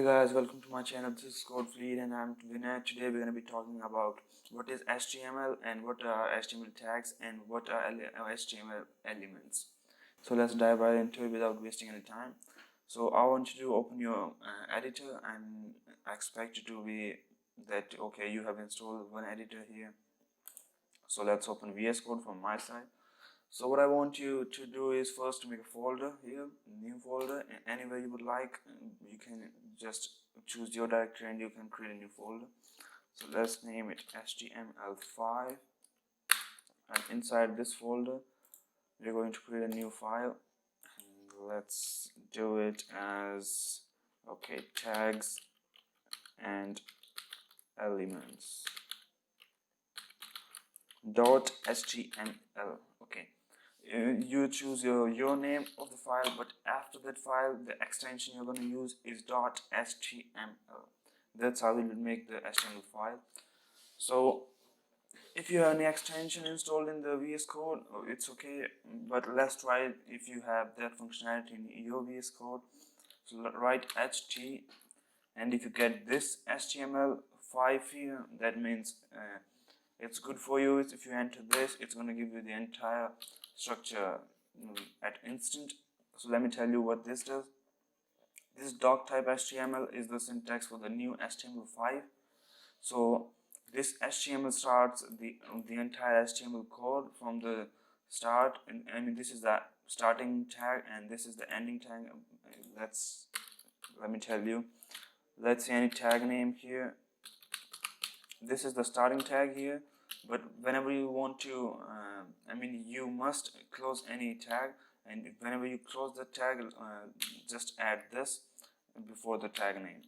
Hey guys, welcome to my channel. This is Code Fleet and I'm Vinay. Today we're going to be talking about what is HTML and what are HTML tags and what are HTML elements. So let's dive right into it without wasting any time. So I want you to open your editor, and I expect you to be that okay, you have installed one editor here. So let's open VS Code from my side. So what I want you to do is first make a folder here, new folder, anywhere you would like. You can just choose your directory and you can create a new folder. So let's name it HTML5, and inside this folder we're going to create a new file. And let's do it as okay, tags and elements .html. okay, you choose your name of the file, but after that file the extension you're going to use is .html. That's how we will make the HTML file. So if you have any extension installed in the VS Code, it's okay, but let's try it if you have that functionality in your VS Code. So write ht, and if you get this HTML5 here, that means it's good for you. If you enter this, it's going to give you the entire structure at instant. So let me tell you what this does. This doc type HTML is the syntax for the new HTML5. So this HTML starts the entire HTML code from the start, and I mean this is the starting tag and this is the ending tag. Let me tell you. Let's see any tag name here. This is the starting tag here, but whenever you want to you must close any tag, and whenever you close the tag, just add this before the tag name.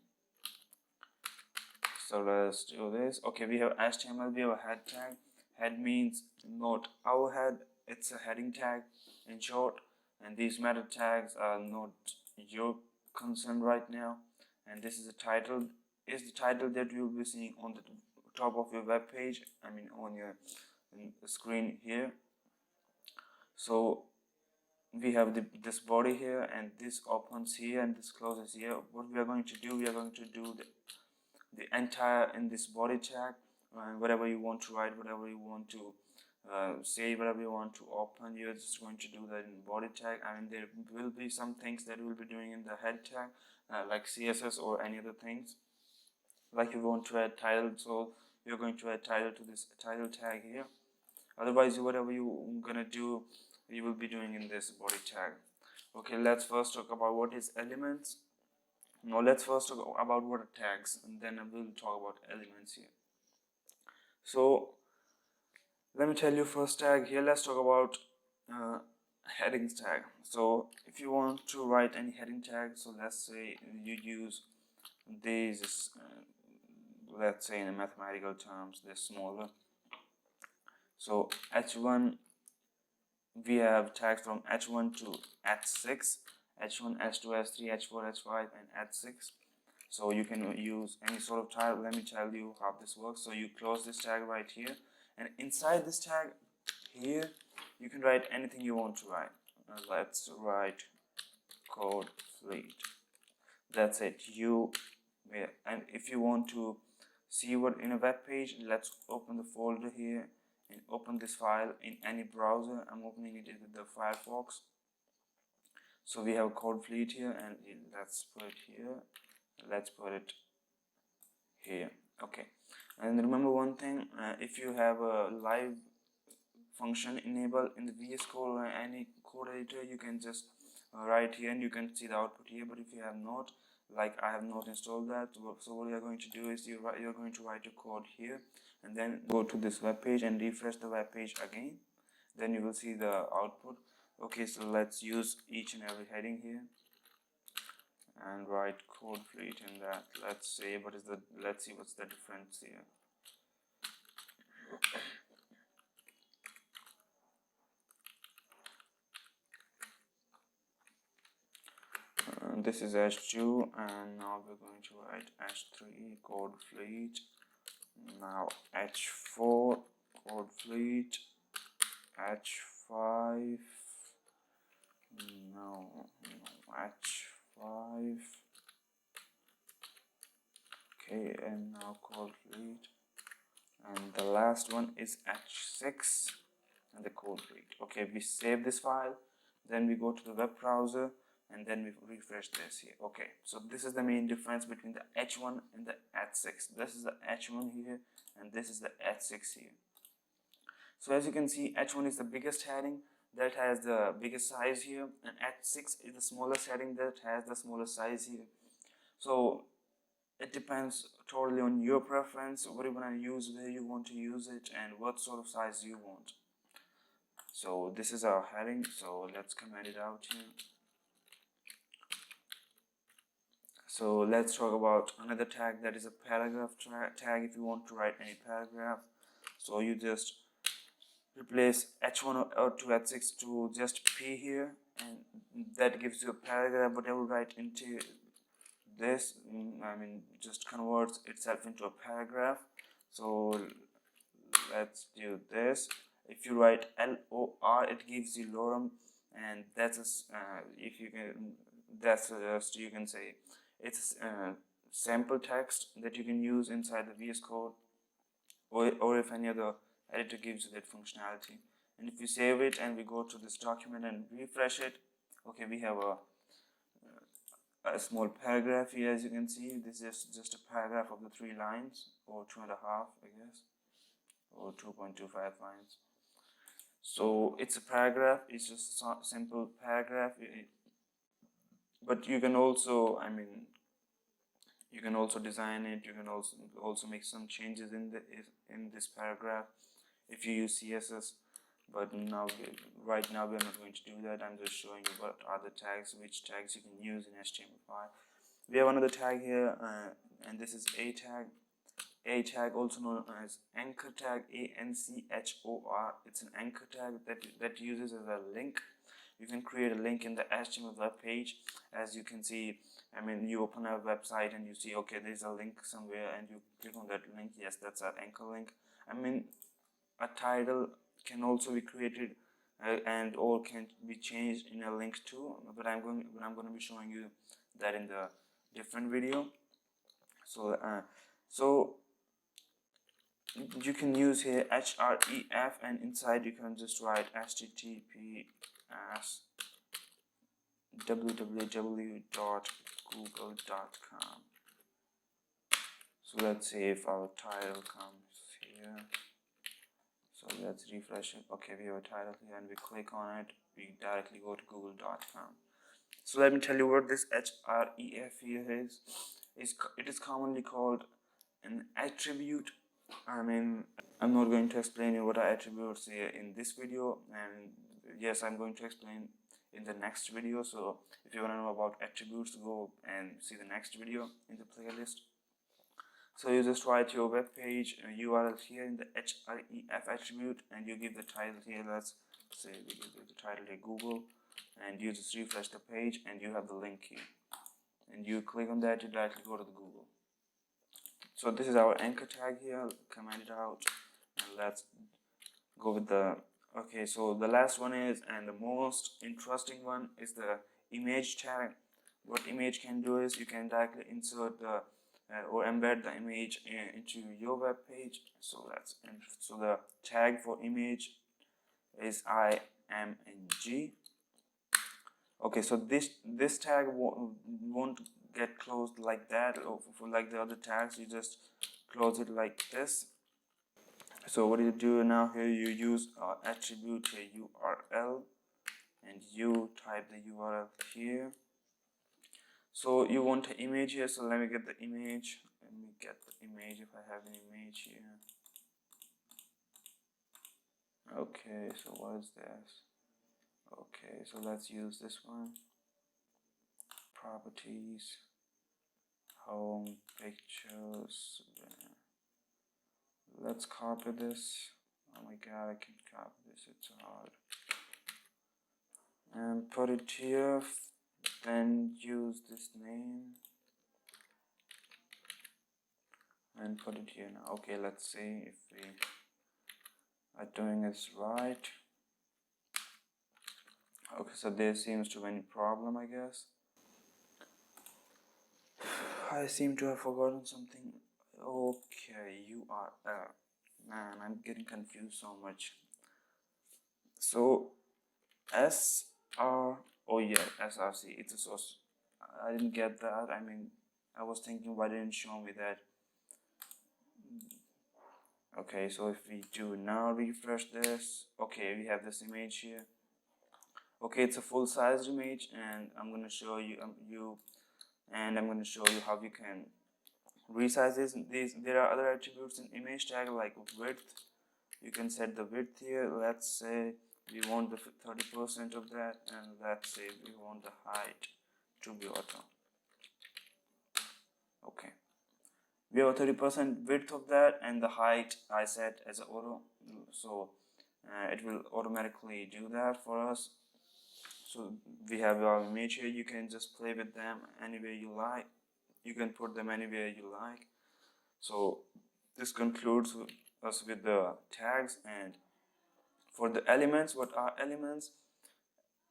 So let's do this. Okay, we have HTML, we have a head tag. Head means not our head, it's a heading tag in short, and these meta tags are not your concern right now. And this is the title, is the title that you'll be seeing on the top of your web page, on your screen here. So we have this body here, and this opens here and this closes here. What we are going to do, we are going to do the entire in this body tag, whatever you want to write, whatever you want to say, whatever you want to open, you're just going to do that in body tag. There will be some things that we'll be doing in the head tag, like CSS or any other things. Like you want to add title, so you're going to add title to this title tag here. Otherwise, whatever you're gonna do, you will be doing in this body tag. Okay, let's first talk about what is elements. No, let's first talk about what are tags, and then we'll talk about elements here. So let me tell you first tag here. Let's talk about headings tag. So if you want to write any heading tag, so let's say you use these let's say in mathematical terms they're smaller. So h1, we have tags from h1 to h6, h1, h2, h3, h4, h5, and h6. So you can use any sort of tag. Let me tell you how this works. So you close this tag right here, and inside this tag here you can write anything you want to write. Let's write code fleet. That's it. And if you want to see what in a web page, let's open the folder here and open this file in any browser. I'm opening it with the Firefox. So we have code fleet here, and let's put it here, let's put it here. Okay, and remember one thing, if you have a live function enabled in the VS Code or any code editor, you can just write here and you can see the output here. But if you have not, like I have not installed that, so what you are going to do is you're going to write your code here and then go to this web page and refresh the web page again. Then you will see the output. Okay, so let's use each and every heading here and write code fleet in that. Let's see what's the difference here. This is h2, and now we're going to write h3 code fleet. Now h4 code fleet, h5, no, h5, Okay, and now code read, and the last one is h6 and the code read. Okay, we save this file, then we go to the web browser, and then we refresh this here. Okay, so this is the main difference between the h1 and the h6. This is the h1 here, and this is the h6 here. So as you can see, h1 is the biggest heading that has the biggest size here, and h6 is the smallest heading that has the smallest size here. So it depends totally on your preference, what you want to use, where you want to use it, and what sort of size you want. So this is our heading, so let's comment it out here. So let's talk about another tag, that is a paragraph tag. If you want to write any paragraph, so you just replace h1 or to h6 to just p here, and that gives you a paragraph. Whatever write into this, just converts itself into a paragraph. So let's do this. If you write LOR, it gives you lorem, and that's if you can, that's just, you can say it's a sample text that you can use inside the VS Code, or if any other editor gives you that functionality. And if you save it and we go to this document and refresh it, okay, we have a small paragraph here. As you can see, this is just a paragraph of the 3 lines, or 2.5, I guess, or 2.25 lines. So it's a paragraph, it's just a simple paragraph. But you can also, you can also design it. You can also make some changes in this paragraph if you use CSS. But right now we're not going to do that. I'm just showing you what are the tags, which tags you can use in HTML5. We have another tag here, and this is a tag. A tag, also known as anchor tag, ANCHOR. It's an anchor tag that uses as a link. You can create a link in the HTML web page. As you can see, you open a website and you see, okay, there's a link somewhere, and you click on that link. Yes, that's an anchor link. A title can also be created and or can be changed in a link too, but I'm going to be showing you that in the different video. So you can use here href, and inside you can just write https www.google.com. So let's see if our title comes here. So let's refresh it. Okay, we have a title here, and we click on it, we directly go to google.com. So let me tell you what this href here is. It is commonly called an attribute. I'm not going to explain you what are attributes here in this video, and yes, I'm going to explain in the next video. So if you want to know about attributes, go and see the next video in the playlist. So you just write your web page URL here in the href attribute, and you give the title here. Let's say we give the title here Google, and you just refresh the page and you have the link here, and you click on that, you directly go to the Google. So this is our anchor tag here. Comment it out, and let's go with the okay. So the last one is, and the most interesting one, is the image tag. What image can do is you can directly insert the or embed the image into your web page. So so the tag for image is img. Okay, so this tag won't get closed like that, or for like the other tags. You just close it like this. So what you do now here, you use attribute URL, and you type the URL here. So you want an image here, so let me get the image. Let me get the image if I have an image here. Okay, so what is this? Okay, so let's use this one. Properties, home, pictures. Let's copy this. Oh my god, I can't copy this, it's hard. And put it here, then use this name and put it here now. Okay, let's see if we are doing this right. Okay, so there seems to be any problem, I guess. I seem to have forgotten something. Okay, URL. Man, I'm getting confused so much. So SR, oh yeah, SRC, it's a source. I didn't get that. I mean, I was thinking, why didn't show me that? Okay, so if we do now refresh this, okay, we have this image here. Okay, it's a full-sized image, and I'm gonna show you I'm gonna show you how you can resize this. There are other attributes in image tag like width. You can set the width here. Let's say we want the 30% of that, and let's say we want the height to be auto. Okay, we have a 30% width of that, and the height I set as a auto, so it will automatically do that for us. So we have our image here. You can just play with them anywhere you like. You can put them anywhere you like. So this concludes us with the tags. And for the elements, what are elements?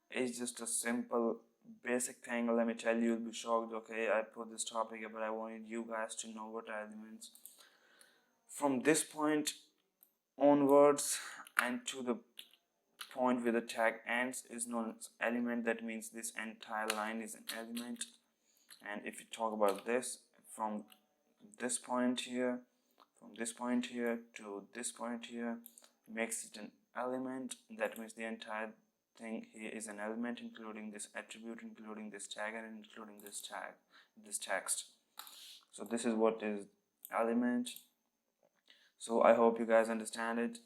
It's just a simple basic thing. Let me tell you, you'll be shocked. Okay, I put this topic here, but I wanted you guys to know what are elements. From this point onwards and to the point where the tag ends is known as element. That means this entire line is an element. And if you talk about this, from this point here to this point here, makes it an element. That means the entire thing here is an element, including this attribute, including this tag, and including this tag, this text. So this is what is element. So I hope you guys understand it,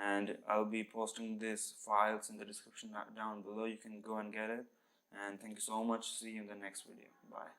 and I'll be posting these files in the description down below. You can go and get it, and thank you so much. See you in the next video. Bye.